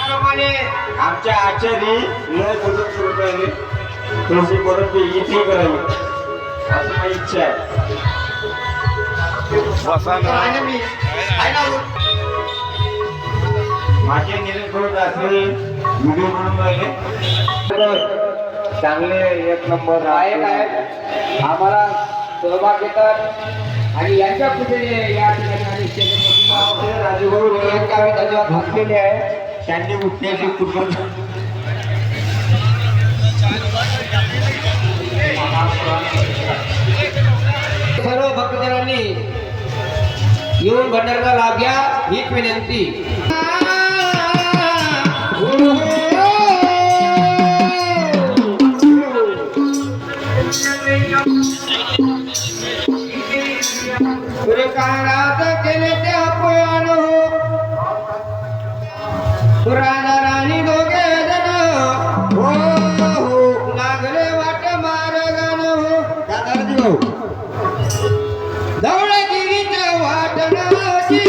आमच्या आचार्य लय बदल सुरू केले तुळशी परत इथे करावी असं माझी इच्छा आहे. माझे निलेश भाऊ दासरे व्हिडिओ बनवून राहिले चांगले एक नंबर गायक आहेत आम्हाला सहभाग घेतात आणि यांच्या पुढे या ठिकाणी राजूभाऊ घुसलेले आहे त्यांनी उठण्याची कुटुंब सर्व भक्तजनांनी येऊन भंडाराचा लाभ घ्या हीच विनंती. काळात केले ते अपमान हो राजा राणी दोघे जण हो हो लागले वाट मार्गान हो दादाजी भाऊ धवळगिरीच्या वाटणाची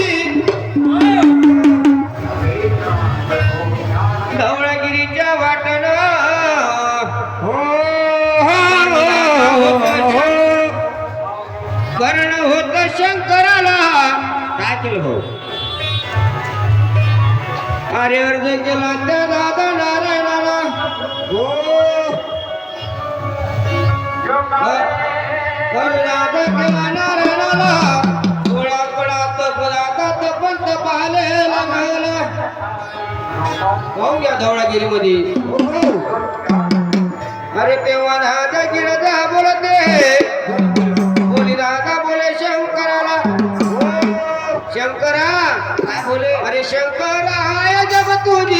धवळगिरीच्या वाटण हो कर्ण होत शंकराला काय केलं भाऊ अरे अर्ज केला त्या दादा नारायणाला हो दादा केला नारायणाला गोळा पडात पदात पंत पाहिले लागला पाहून घ्या धवळगिरी मध्ये अरे तेव्हा राजा गिरजा बोलते बोली दादा बोले शंकराला शंकरा काय बोले अरे शंकरा जब तुझी